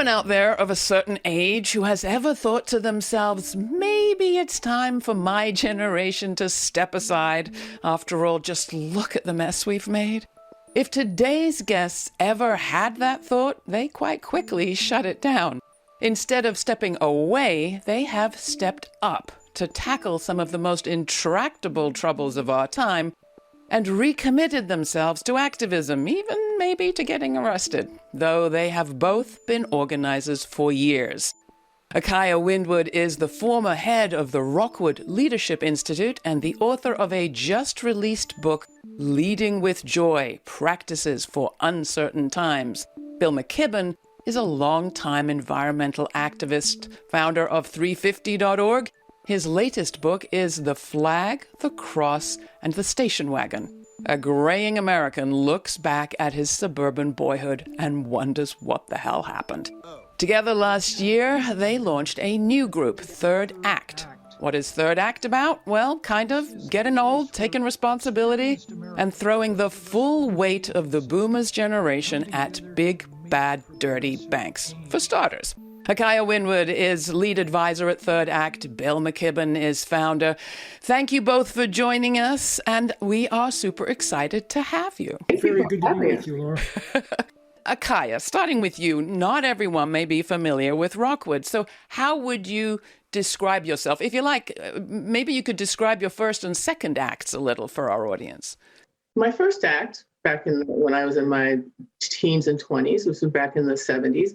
anyone out there of a certain age who has ever thought to themselves, maybe it's time for my generation to step aside? After all, just look at the mess we've made. If today's guests ever had that thought, they quite quickly shut it down. Instead of stepping away, they have stepped up to tackle some of the most intractable troubles of our time and recommitted themselves to activism, even maybe to getting arrested, though they have both been organizers for years. Akaya Windwood is the former head of the Rockwood Leadership Institute and the author of a just-released book, Leading with Joy, Practices for Uncertain Times. Bill McKibben is a longtime environmental activist, founder of 350.org. His latest book is The Flag, the Cross, and the Station Wagon. A graying American looks back at his suburban boyhood and wonders what the hell happened. Together last year, they launched a new group, Third Act. What is Third Act about? Well, kind of getting old, taking responsibility, and throwing the full weight of the boomers' generation at big, bad, dirty banks, for starters. Akaya Windwood is lead advisor at Third Act. Bill McKibben is founder. Thank you both for joining us, and we are super excited to have you. Very good to be with you, Laura. Akaya, starting with you, not everyone may be familiar with Rockwood, so how would you describe yourself? If you like, maybe you could describe your first and second acts a little for our audience. My first act, when I was in my teens and 20s, this was back in the 70s,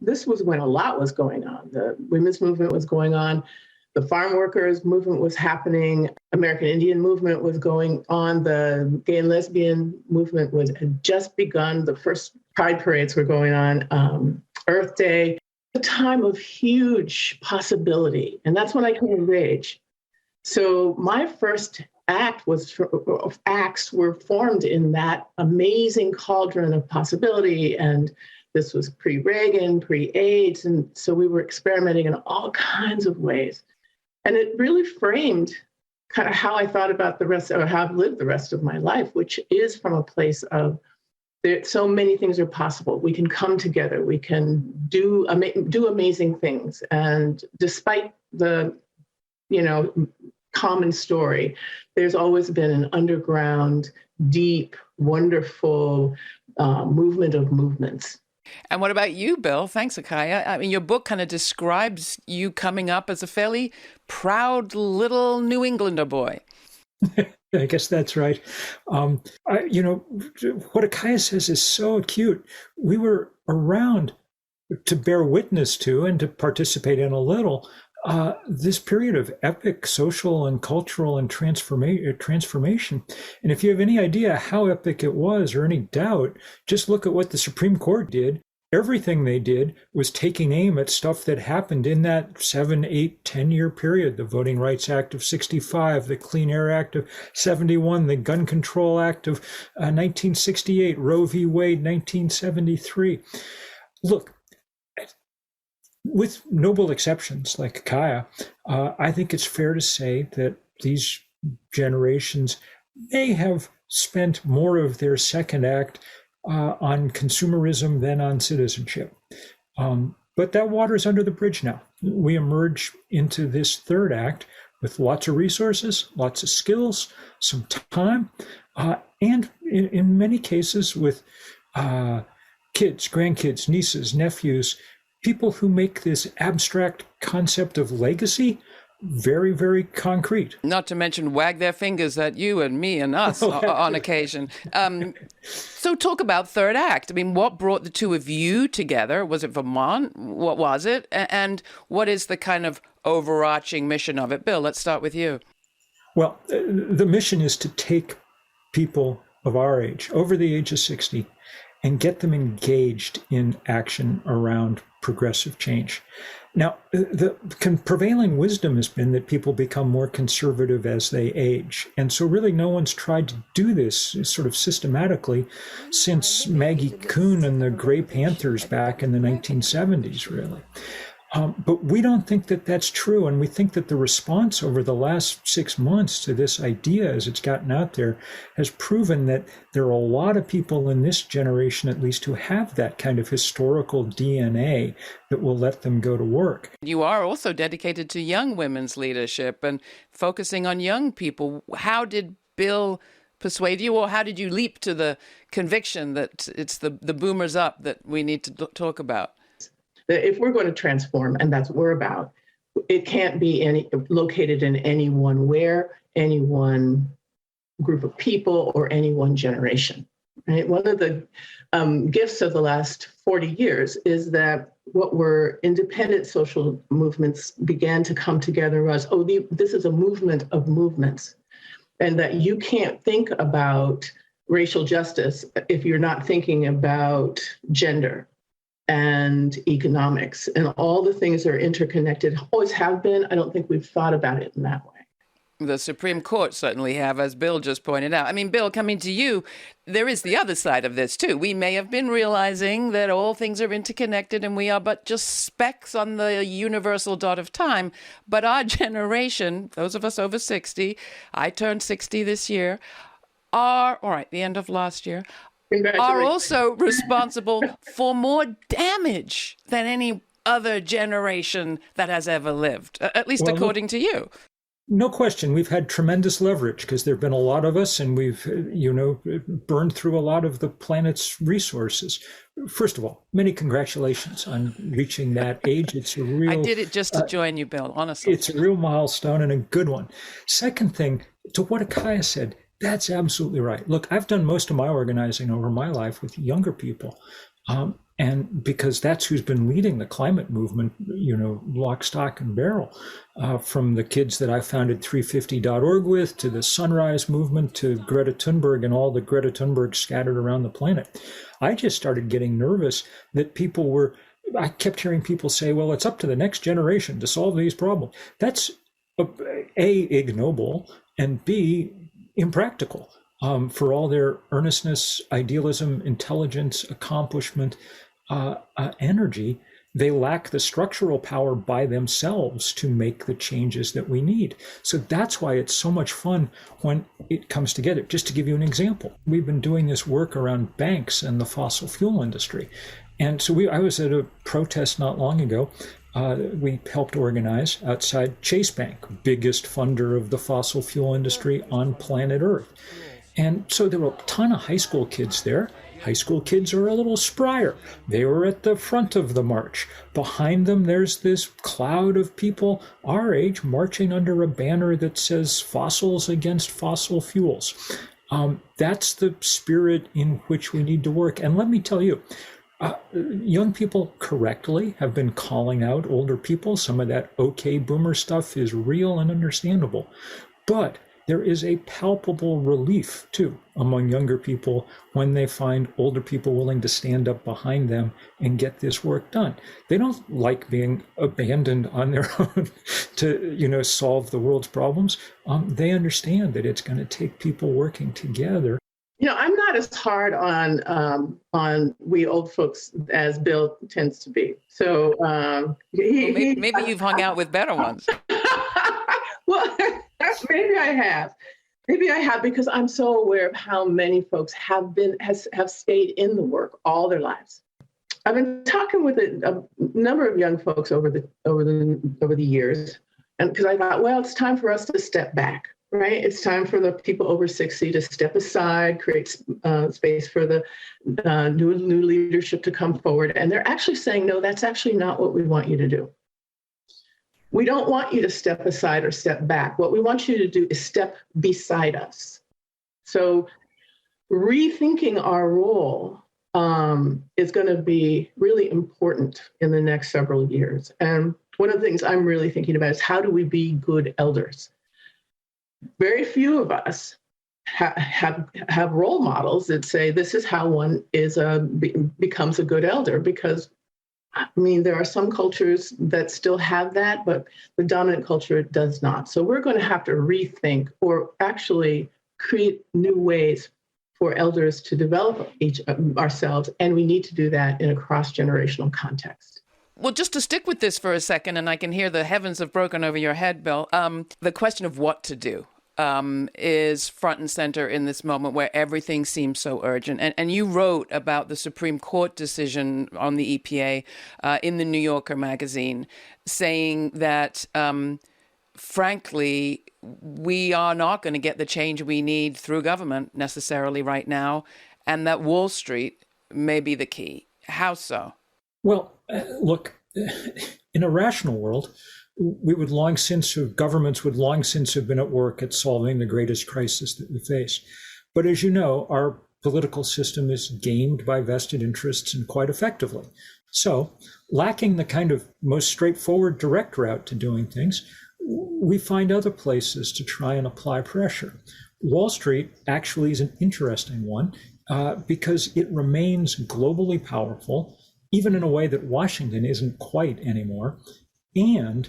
this was when a lot was going on. The women's movement was going on. The farm workers movement was happening. American Indian movement was going on. The gay and lesbian movement had just begun. The first pride parades were going on. Earth Day, a time of huge possibility. And that's when I came of age. So my first acts were formed in that amazing cauldron of possibility. And this was pre-Reagan, pre-AIDS, and so we were experimenting in all kinds of ways. And it really framed kind of how I thought about the rest, or how I've lived the rest of my life, which is from a place of so many things are possible. We can come together. We can do amazing things. And despite the, common story, there's always been an underground, deep, wonderful movement of movements. And what about you, Bill? Thanks, Akaya. I mean, your book kind of describes you coming up as a fairly proud little New Englander boy. I guess that's right. What Akaya says is so acute. We were around to bear witness to and to participate in a little this period of epic social and cultural and transformation. And if you have any idea how epic it was or any doubt, just look at what the Supreme Court did. Everything they did was taking aim at stuff that happened in that 7, 8, 10-year period. The Voting Rights Act of 65, the Clean Air Act of 71, the Gun Control Act of 1968, Roe v. Wade, 1973. Look, with noble exceptions like Akaya, I think it's fair to say that these generations may have spent more of their second act on consumerism than on citizenship. But that water's under the bridge now. We emerge into this third act with lots of resources, lots of skills, some time, and in many cases with kids, grandkids, nieces, nephews, people who make this abstract concept of legacy very, very concrete. Not to mention wag their fingers at you and me and us on occasion. So talk about Third Act. I mean, what brought the two of you together? Was it Vermont? What was it? And what is the kind of overarching mission of it? Bill, let's start with you. Well, the mission is to take people of our age, over the age of 60, and get them engaged in action around progressive change. Now, the prevailing wisdom has been that people become more conservative as they age. And so really no one's tried to do this sort of systematically since Maggie Kuhn and the Gray Panthers back in the 1970s, really. But we don't think that that's true. And we think that the response over the last 6 months to this idea, as it's gotten out there, has proven that there are a lot of people in this generation, at least, who have that kind of historical DNA that will let them go to work. You are also dedicated to young women's leadership and focusing on young people. How did Bill persuade you, or how did you leap to the conviction that it's the boomers up that we need to talk about? If we're going to transform, and that's what we're about, it can't be located in any one group of people or any one generation. Right? One of the gifts of the last 40 years is that what were independent social movements began to come together was, this is a movement of movements, and that you can't think about racial justice if you're not thinking about gender and economics, and all the things are interconnected, always have been. I don't think we've thought about it in that way. The Supreme Court certainly have, as Bill just pointed out. I mean, Bill, coming to you, there is the other side of this too. We may have been realizing that all things are interconnected and we are but just specks on the universal dot of time. But our generation, those of us over 60, I turned 60 this year, the end of last year, are also responsible for more damage than any other generation that has ever lived, at least according to you. No question. We've had tremendous leverage because there have been a lot of us, and we've, burned through a lot of the planet's resources. First of all, many congratulations on reaching that age. It's a real. I did it just to join you, Bill, honestly. It's a real milestone and a good one. Second thing, to what Akaya said, that's absolutely right. Look, I've done most of my organizing over my life with younger people. And because that's who's been leading the climate movement, lock, stock, and barrel, from the kids that I founded 350.org with, to the Sunrise Movement, to Greta Thunberg and all the Greta Thunberg scattered around the planet. I just started getting nervous that I kept hearing people say, well, it's up to the next generation to solve these problems. That's A, ignoble, and B, impractical. For all their earnestness, idealism, intelligence, accomplishment, energy, they lack the structural power by themselves to make the changes that we need. So that's why it's so much fun when it comes together. Just to give you an example, we've been doing this work around banks and the fossil fuel industry. And so I was at a protest not long ago. We helped organize outside Chase Bank, biggest funder of the fossil fuel industry on planet Earth. And so there were a ton of high school kids there. High school kids are a little sprier. They were at the front of the march. Behind them, there's this cloud of people our age marching under a banner that says fossils against fossil fuels. That's the spirit in which we need to work. And let me tell you, young people correctly have been calling out older people. Some of that okay boomer stuff is real and understandable. But there is a palpable relief, too, among younger people when they find older people willing to stand up behind them and get this work done. They don't like being abandoned on their own to, solve the world's problems. They understand that it's going to take people working together. I'm not as hard on we old folks as Bill tends to be. So maybe you've hung out with better ones. Well, maybe I have. Maybe I have, because I'm so aware of how many folks have stayed in the work all their lives. I've been talking with a number of young folks over the years, and because I thought, well, it's time for us to step back, right? It's time for the people over 60 to step aside, create space for the new leadership to come forward. And they're actually saying, no, that's actually not what we want you to do. We don't want you to step aside or step back. What we want you to do is step beside us. So rethinking our role is going to be really important in the next several years. And one of the things I'm really thinking about is, how do we be good elders? Very few of us have role models that say this is how one becomes a good elder, because there are some cultures that still have that, but the dominant culture does not. So we're going to have to rethink, or actually create new ways for elders to develop ourselves. And we need to do that in a cross-generational context. Well, just to stick with this for a second, and I can hear the heavens have broken over your head, Bill, the question of what to do is front and center in this moment where everything seems so urgent. And you wrote about the Supreme Court decision on the EPA in the New Yorker magazine, saying that, frankly, we are not going to get the change we need through government necessarily right now, and that Wall Street may be the key. How so? Well, look, in a rational world, governments would long since have been at work at solving the greatest crisis that we face. But as you know, our political system is gamed by vested interests and quite effectively. So, lacking the kind of most straightforward direct route to doing things, we find other places to try and apply pressure. Wall Street actually is an interesting one because it remains globally powerful, even in a way that Washington isn't quite anymore. And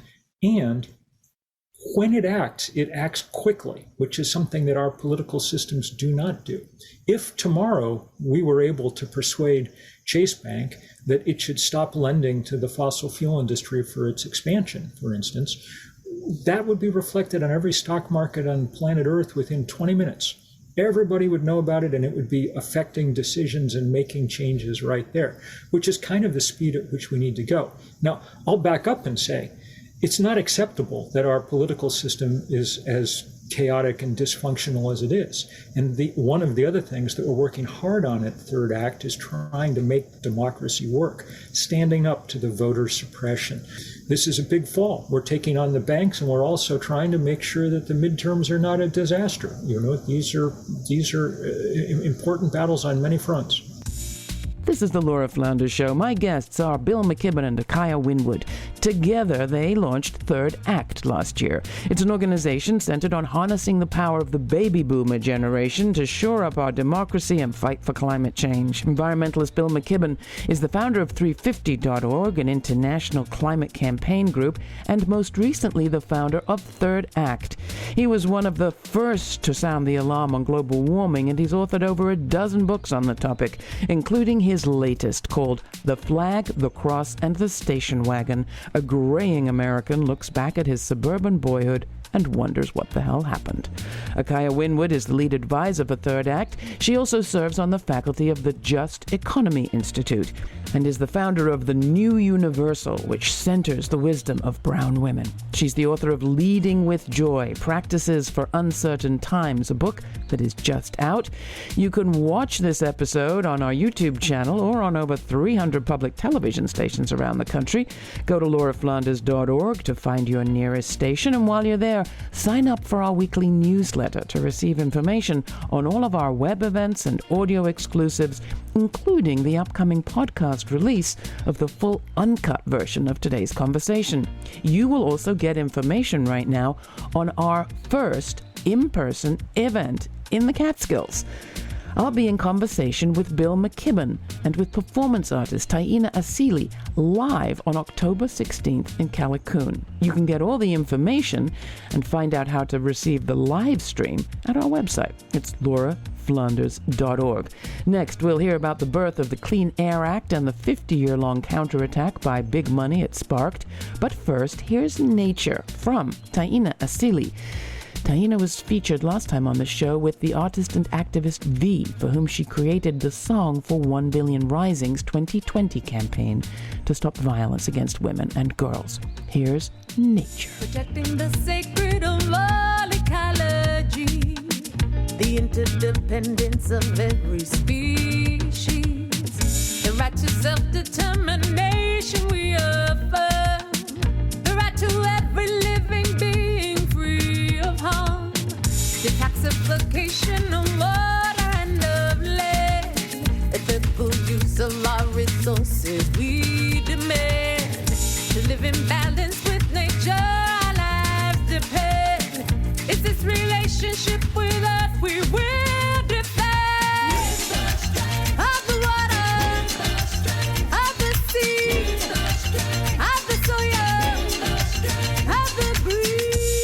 when it acts quickly, which is something that our political systems do not do. If tomorrow we were able to persuade Chase Bank that it should stop lending to the fossil fuel industry for its expansion, for instance, that would be reflected on every stock market on planet Earth within 20 minutes. Everybody would know about it, and it would be affecting decisions and making changes right there, which is kind of the speed at which we need to go. Now, I'll back up and say, it's not acceptable that our political system is as chaotic and dysfunctional as it is. And one of the other things that we're working hard on at Third Act is trying to make democracy work, standing up to the voter suppression. This is a big fall. We're taking on the banks, and we're also trying to make sure that the midterms are not a disaster. You know, these are important battles on many fronts. This is the Laura Flanders Show. My guests are Bill McKibben and Akaya Windwood. Together, they launched Third Act last year. It's an organization centered on harnessing the power of the baby boomer generation to shore up our democracy and fight for climate change. Environmentalist Bill McKibben is the founder of 350.org, an international climate campaign group, and most recently the founder of Third Act. He was one of the first to sound the alarm on global warming, and he's authored over a dozen books on the topic, including his latest called The Flag, the Cross, and the Station Wagon. A graying American looks back at his suburban boyhood and wonders what the hell happened. Akaya Windwood is the lead advisor for Third Act. She also serves on the faculty of the Just Economy Institute and is the founder of the New Universal, which centers the wisdom of brown women. She's the author of Leading with Joy, Practices for Uncertain Times, a book that is just out. You can watch this episode on our YouTube channel or on over 300 public television stations around the country. Go to lauraflanders.org to find your nearest station, and while you're there, sign up for our weekly newsletter to receive information on all of our web events and audio exclusives, including the upcoming podcast release of the full uncut version of today's conversation. You will also get information right now on our first in-person event in the Catskills. I'll be in conversation with Bill McKibben and with performance artist Taina Asili live on October 16th in Callicoon. You can get all the information and find out how to receive the live stream at our website. It's lauraflanders.org. Next, we'll hear about the birth of the Clean Air Act and the 50-year-long counterattack by big money it sparked. But first, here's Nature from Taina Asili. Taina was featured last time on the show with the artist and activist V, for whom she created the song for 1 Billion Rising's 2020 campaign to stop violence against women and girls. Here's Nature. Protecting the sacred of all ecology, the interdependence of every species, the right to self-determination we affirm, the right to every living being free of harm, detoxification of water and of land, ethical use of our resources we demand, to live in balance with nature our lives depend. It's this relationship with earth we will defend. Of the water, of the sea, of the soil, of the breeze.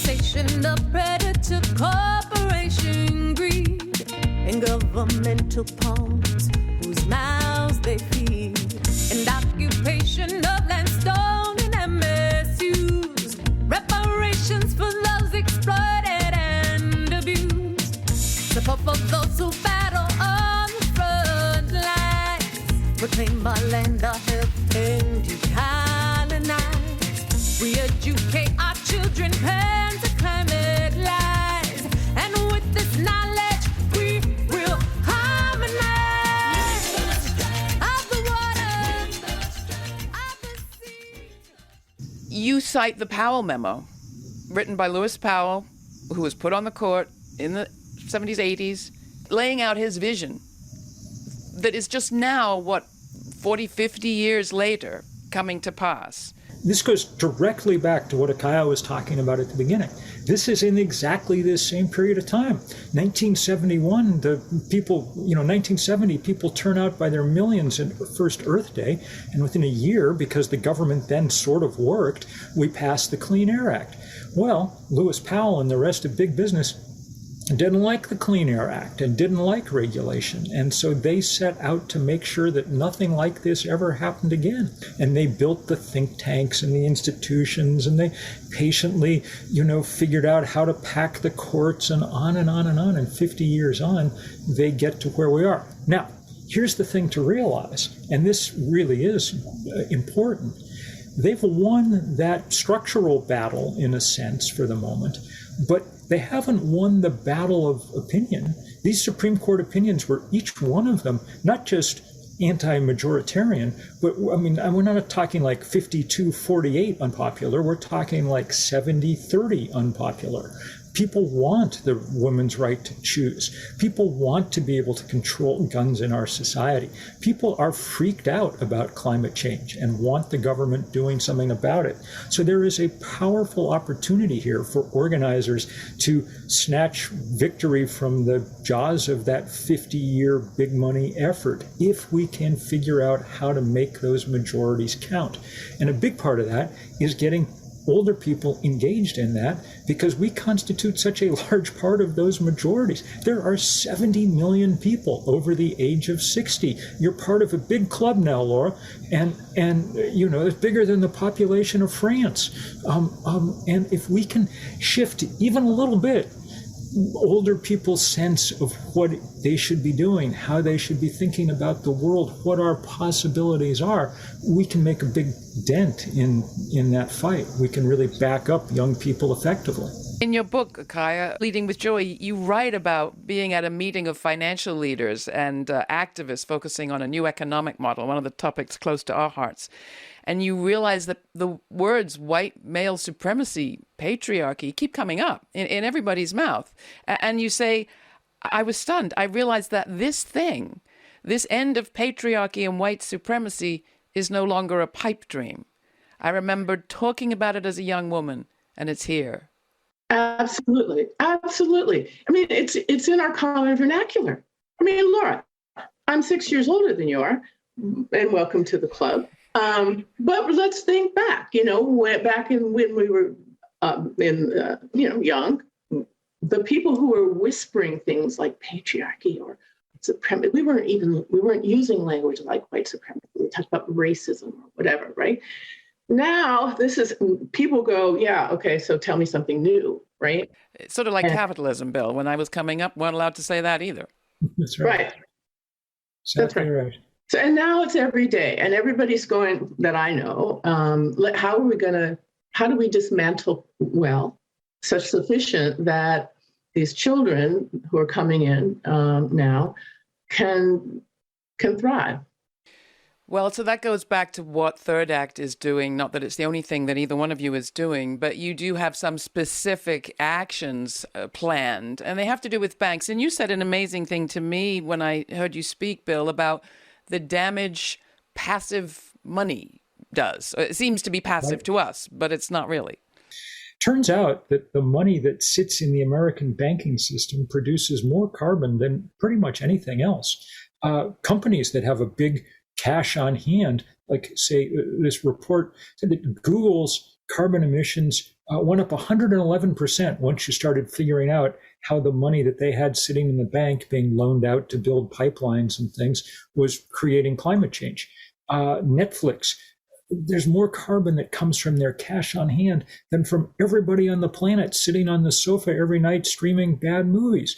taxation of predator corporation greed and governmental pawns whose mouths they feed, and occupation of land stolen and misused, reparations for those exploited and abused, support for those who battle on the front lines, reclaim our land, our health, and decolonize, re-educate our children, plan to climate lies, and with this knowledge we will harmonize of the water, of the sea. You cite the Powell memo, written by Lewis Powell, who was put on the court in the 70s, 80s, laying out his vision that is just now, 40, 50 years later, coming to pass. This goes directly back to what Akaya was talking about at the beginning. This is in exactly this same period of time. 1971, 1970, people turn out by their millions at first Earth Day, and within a year, because the government then sort of worked, we passed the Clean Air Act. Well, Lewis Powell and the rest of big business didn't like the Clean Air Act and didn't like regulation. And so they set out to make sure that nothing like this ever happened again. And they built the think tanks and the institutions, and they patiently, figured out how to pack the courts, and on and on and on. And 50 years on, they get to where we are. Now, here's the thing to realize, and this really is important. They've won that structural battle, in a sense, for the moment, but they haven't won the battle of opinion. These Supreme Court opinions were, each one of them, not just anti-majoritarian, but we're not talking like 52-48 unpopular, we're talking like 70-30 unpopular. People want the women's right to choose. People want to be able to control guns in our society. People are freaked out about climate change and want the government doing something about it. So there is a powerful opportunity here for organizers to snatch victory from the jaws of that 50-year big money effort if we can figure out how to make those majorities count. And a big part of that is getting older people engaged in that, because we constitute such a large part of those majorities. There are 70 million people over the age of 60. You're part of a big club now, Laura, and it's bigger than the population of France. And if we can shift even a little bit older people's sense of what they should be doing, how they should be thinking about the world, what our possibilities are, we can make a big dent in that fight. We can really back up young people effectively. In your book, Akaya, Leading with Joy, you write about being at a meeting of financial leaders and activists focusing on a new economic model, one of the topics close to our hearts. And you realize that the words white male supremacy, patriarchy, keep coming up in everybody's mouth. And you say, I was stunned. I realized that this end of patriarchy and white supremacy is no longer a pipe dream. I remember talking about it as a young woman, and it's here. Absolutely. Absolutely. It's in our common vernacular. Laura, I'm 6 years older than you are, and welcome to the club. But let's think back, when we were young, the people who were whispering things like patriarchy or supremacy, we weren't using language like white supremacy. We talked about racism or whatever, right? Now people go, yeah, okay, so tell me something new, right? It's sort of like capitalism, Bill. When I was coming up, weren't allowed to say that either. That's right. That's right. So, and now it's every day, and everybody's going, that I know, how do we dismantle such sufficient that these children who are coming in now can thrive? Well, so that goes back to what Third Act is doing. Not that it's the only thing that either one of you is doing, but you do have some specific actions planned, and they have to do with banks. And you said an amazing thing to me when I heard you speak, Bill, about the damage passive money does. It seems to be passive to us, but it's not really. Turns out that the money that sits in the American banking system produces more carbon than pretty much anything else. Companies that have a big cash on hand, like say this report said that Google's carbon emissions went up 111% once you started figuring out how the money that they had sitting in the bank being loaned out to build pipelines and things was creating climate change. Netflix, there's more carbon that comes from their cash on hand than from everybody on the planet sitting on the sofa every night streaming bad movies.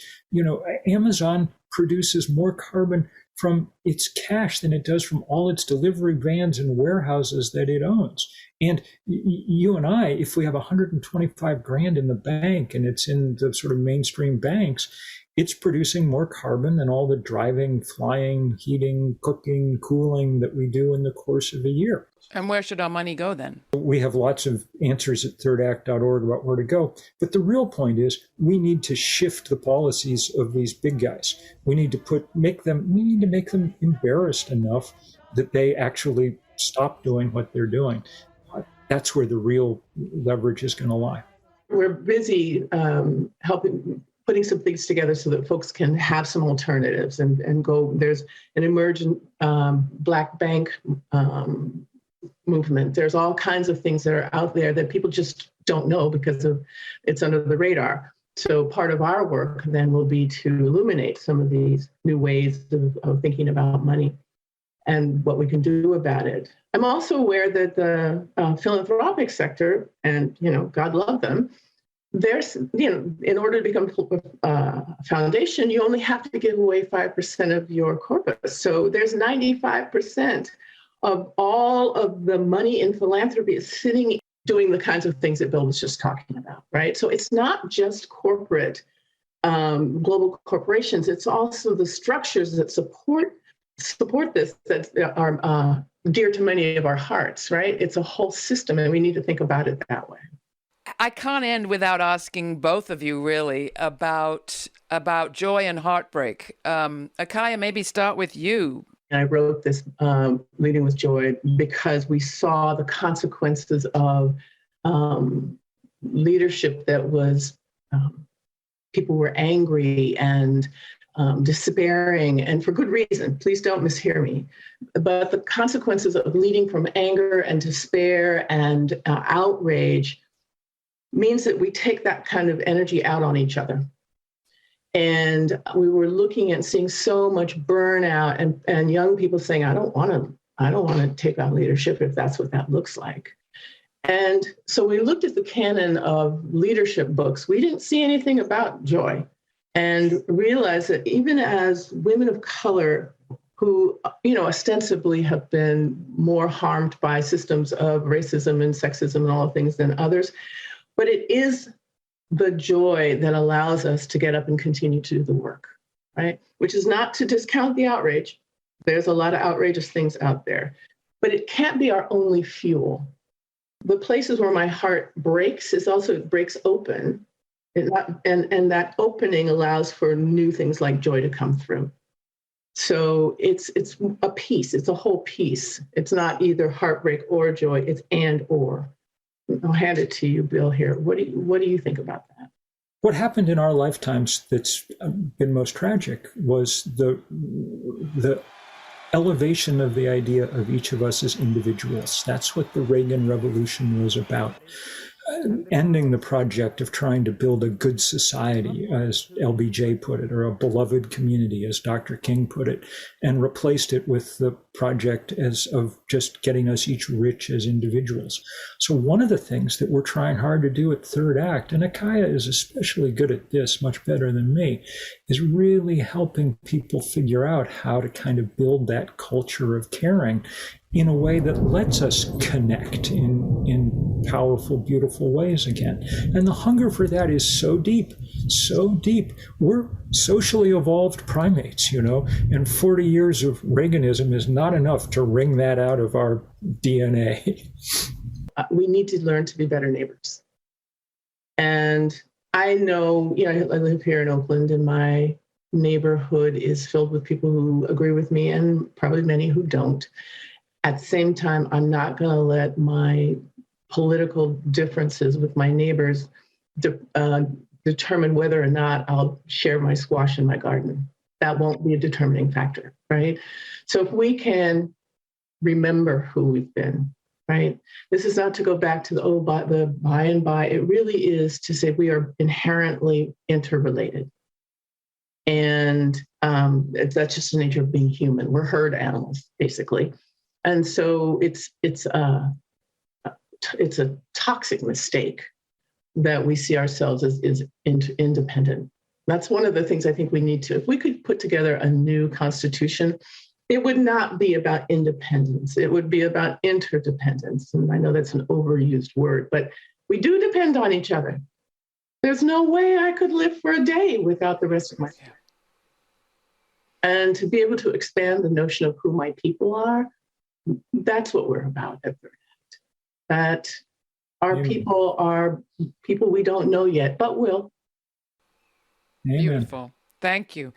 Amazon produces more carbon from its cash than it does from all its delivery vans and warehouses that it owns. And you and I, if we have 125 grand in the bank and it's in the sort of mainstream banks, it's producing more carbon than all the driving, flying, heating, cooking, cooling that we do in the course of a year. And where should our money go then? We have lots of answers at thirdact.org about where to go. But the real point is we need to shift the policies of these big guys. We need to make them embarrassed enough that they actually stop doing what they're doing. That's where the real leverage is going to lie. We're busy putting some things together so that folks can have some alternatives and go. There's an emergent Black bank movement. There's all kinds of things that are out there that people just don't know because it's under the radar. So part of our work then will be to illuminate some of these new ways of thinking about money and what we can do about it. I'm also aware that the philanthropic sector, and God love them, there's, in order to become a foundation, you only have to give away 5% of your corpus. So there's 95% of all of the money in philanthropy is sitting doing the kinds of things that Bill was just talking about, right? So it's not just corporate, global corporations. It's also the structures that support this that are dear to many of our hearts, right? It's a whole system, and we need to think about it that way. I can't end without asking both of you really about joy and heartbreak. Akaya, maybe start with you. I wrote this Leading with Joy because we saw the consequences of leadership that was, people were angry and despairing, and for good reason. Please don't mishear me. But the consequences of leading from anger and despair and outrage means that we take that kind of energy out on each other. And we were looking at seeing so much burnout and young people saying, I don't want to take on leadership if that's what that looks like. And so we looked at the canon of leadership books. We didn't see anything about joy, and realized that even as women of color who, ostensibly have been more harmed by systems of racism and sexism and all things than others, but it is the joy that allows us to get up and continue to do the work, right? Which is not to discount the outrage. There's a lot of outrageous things out there, but it can't be our only fuel. The places where my heart breaks is also, it breaks open. And that opening allows for new things like joy to come through. So it's a piece, it's a whole piece. It's not either heartbreak or joy, it's and or. I'll hand it to you, Bill, here. What do you think about that? What happened in our lifetimes that's been most tragic was the elevation of the idea of each of us as individuals. That's what the Reagan Revolution was about. Ending the project of trying to build a good society, as LBJ put it, or a beloved community, as Dr. King put it, and replaced it with the project of just getting us each rich as individuals. So one of the things that we're trying hard to do at Third Act, and Akaya is especially good at this, much better than me, is really helping people figure out how to kind of build that culture of caring in a way that lets us connect in powerful, beautiful ways again. And the hunger for that is so deep, so deep. We're socially evolved primates, and 40 years of Reaganism is not enough to wring that out of our DNA. We need to learn to be better neighbors. And I know, I live here in Oakland, and my neighborhood is filled with people who agree with me and probably many who don't. At the same time, I'm not going to let my political differences with my neighbors determine whether or not I'll share my squash in my garden. That won't be a determining factor, right? So if we can remember who we've been, right? This is not to go back to the by and by. It really is to say we are inherently interrelated. And that's just the nature of being human. We're herd animals, basically. And so it's a toxic mistake that we see ourselves as independent. That's one of the things I think we need to, if we could put together a new constitution, it would not be about independence. It would be about interdependence. And I know that's an overused word, but we do depend on each other. There's no way I could live for a day without the rest of my family. And to be able to expand the notion of who my people are, that's what we're about at Third Act. That our people are people we don't know yet, but will. Amen. Beautiful. Thank you.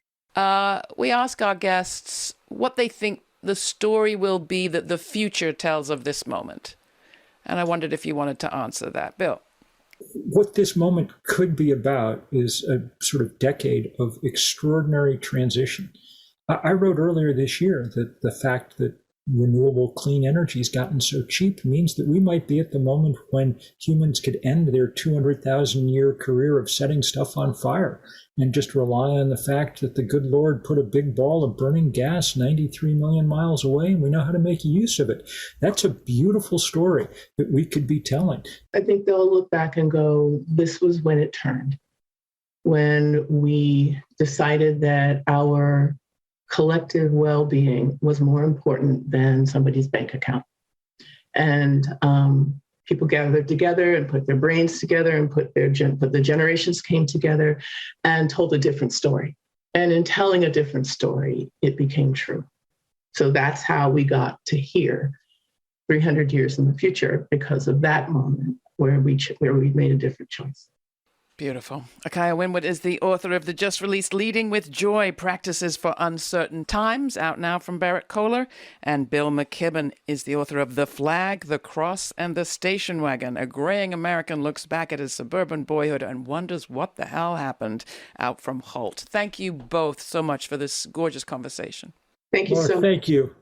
We ask our guests what they think the story will be that the future tells of this moment. And I wondered if you wanted to answer that. Bill. What this moment could be about is a sort of decade of extraordinary transition. I wrote earlier this year that the fact that renewable clean energy has gotten so cheap means that we might be at the moment when humans could end their 200,000-year career of setting stuff on fire and just rely on the fact that the good Lord put a big ball of burning gas 93 million miles away and we know how to make use of it. That's a beautiful story that we could be telling. I think they'll look back and go, this was when it turned, when we decided that our collective well-being was more important than somebody's bank account. And people gathered together and put their brains together and put the generations came together and told a different story. And in telling a different story, it became true. So that's how we got to here 300 years in the future, because of that moment where we made a different choice. Beautiful. Akaya Windwood is the author of the just-released Leading with Joy, Practices for Uncertain Times, out now from Barrett Kohler. And Bill McKibben is the author of The Flag, The Cross, and The Station Wagon. A graying American looks back at his suburban boyhood and wonders what the hell happened, out from Holt. Thank you both so much for this gorgeous conversation. Thank you so much. Thank you.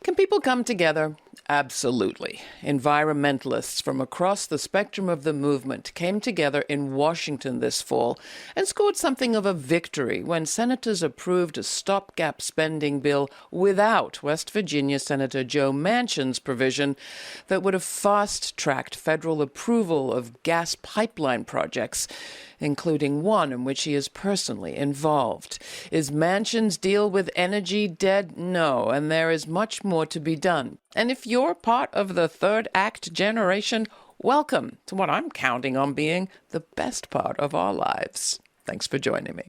Can people come together? Absolutely. Environmentalists from across the spectrum of the movement came together in Washington this fall and scored something of a victory when senators approved a stopgap spending bill without West Virginia Senator Joe Manchin's provision that would have fast-tracked federal approval of gas pipeline projects, including one in which he is personally involved. Is Manchin's deal with energy dead? No, and there is much more to be done. And if you're part of the Third Act generation, welcome to what I'm counting on being the best part of our lives. Thanks for joining me.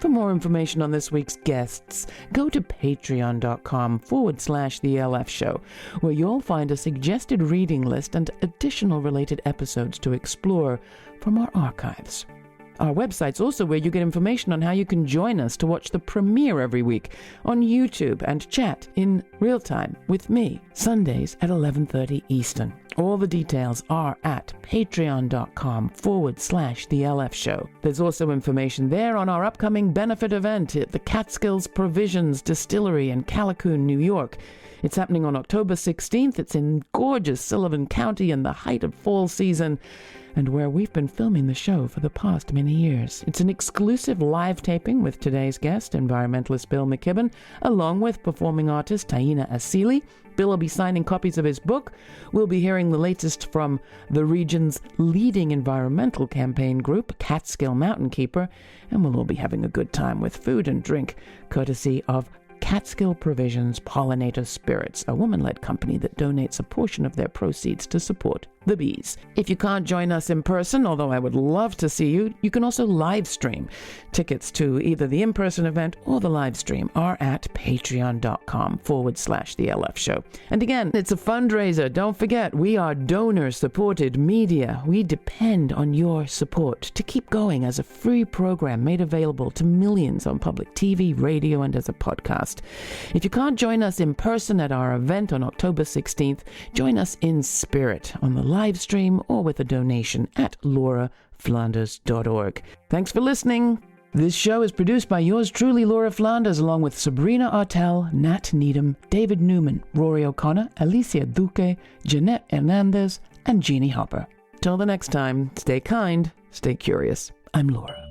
For more information on this week's guests, go to patreon.com/The LF Show, where you'll find a suggested reading list and additional related episodes to explore from our archives. Our website's also where you get information on how you can join us to watch the premiere every week on YouTube and chat in real time with me, Sundays at 11:30 Eastern. All the details are at patreon.com/The LF Show. There's also information there on our upcoming benefit event at the Catskills Provisions Distillery in Callicoon, New York. It's happening on October 16th. It's in gorgeous Sullivan County in the height of fall season, and where we've been filming the show for the past many years. It's an exclusive live taping with today's guest, environmentalist Bill McKibben, along with performing artist Taina Asili. Bill will be signing copies of his book. We'll be hearing the latest from the region's leading environmental campaign group, Catskill Mountain Keeper, and we'll all be having a good time with food and drink, courtesy of Catskill Provisions Pollinator Spirits, a woman-led company that donates a portion of their proceeds to support the bees. If you can't join us in person, although I would love to see you, you can also live stream. Tickets to either the in-person event or the live stream are at patreon.com/The LF Show. And again, it's a fundraiser. Don't forget, we are donor-supported media. We depend on your support to keep going as a free program made available to millions on public TV, radio, and as a podcast. podcast. If you can't join us in person at our event on October 16th, join us in spirit on the live stream or with a donation at lauraflanders.org. Thanks for listening. This show is produced by yours truly, Laura Flanders, along with Sabrina Artel, Nat Needham, David Newman, Rory O'Connor, Alicia Duque, Jeanette Hernandez, and Jeannie Hopper. Till the next time, stay kind, stay curious. I'm Laura.